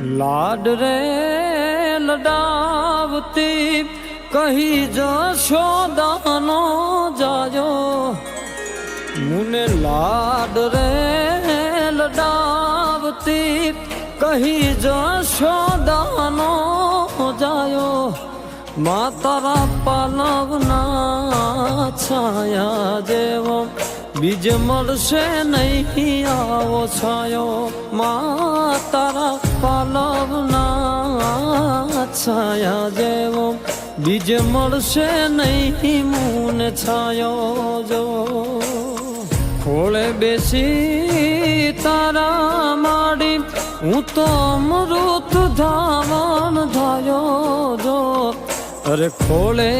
લાડ રે લડાવતી કહી જશોદાનો જાયો મુને લાડ રે લડાવતી કહી જશોદાનો જાયો મા તારા પાલવના છાયા જેવો બીજ મળશે નહીં આવો છાયો મા તારા પાલવના છાયા જેવો બીજ મળશે નહીં મુને છાયો જો ખોળે બેસી તારા માડી હું તો અમૃત ધાવણ ધાયો જો અરે ખોળે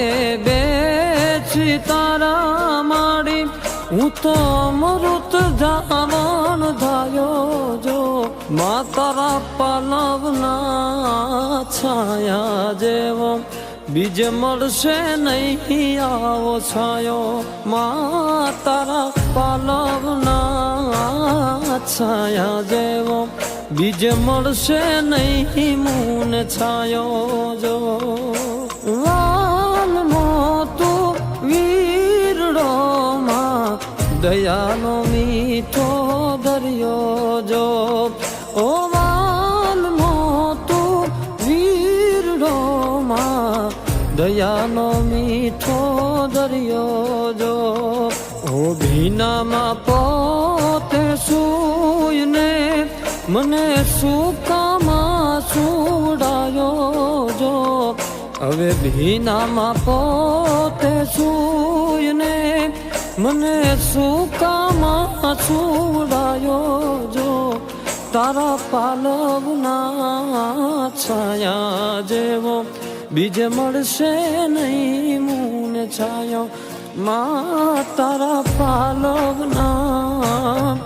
બેસી તારા માડી હું તો અમૃત ધાવણ ધાયો જો મા તારા પાલવના છાયા જેવો બીજ મળશે નહીં આવો છાયો મા તારા પાલવના છાયા જેવો બીજ મળશે નહીં મુને છાયો જો વાલમો તું વીરડો માં દયાનો મીઠો દરિયો જો ઓ વાલમો તું વીરડો માં દયાનો મીઠો દરિયો જો ઓ ભીનામાં પોતે સૂયને મને સુકામાં સુડાયો જો હવે ભીનામાં પોતે સૂયને મને સુકામાં સુડાયો જો તારા પાલવના છાયા જેવો બીજ મળશે નહીં મુને છાયો મા તારા પાલવના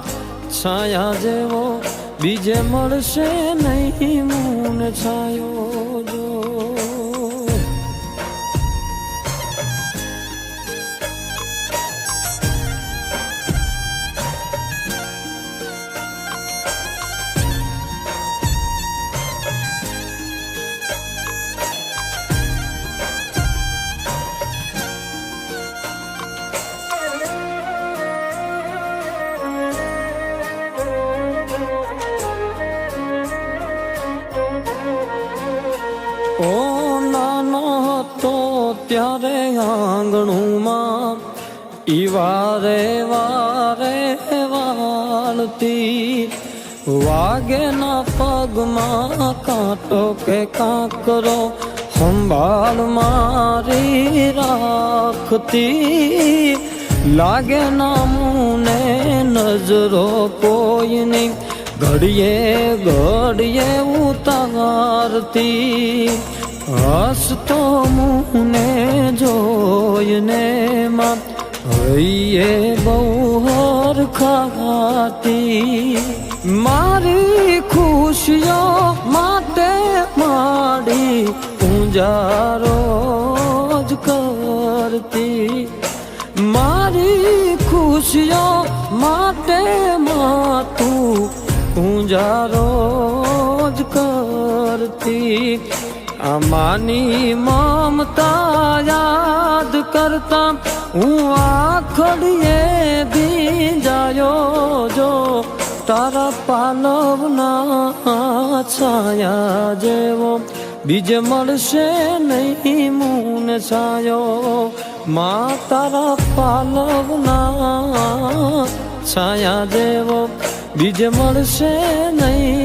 છાયા જેવો બીજ મળશે નહીં મુને છાયો જો ઓ નાનો હતો ત્યારે આંગણુમાં ઈ વારે વારે વાળતી વાગે ના પગમાં કાંટો કે કાંકરો સંભાળ મારી રાખતી લાગે ના મુને નજરો કોઈની ઘડીએ ઘડીએ ઉતારતી હસતો મુને જોઈને માં હૈયે બહુ હરખાતી મારી ખુશીઓ માટે માડી પૂંજારો જ કરતી મારી ખુશીઓ માટે માં તું પૂંજારો જ કરતી આમાની મમતા યાદ કરતા હું આખડીએ ભીંજાયો જો તારા પાલવના છાયા જેવો બીજ મળશે નહીં મુને છાયો મા તારા પાલવના છાયા જેવો બીજ મળશે નહીં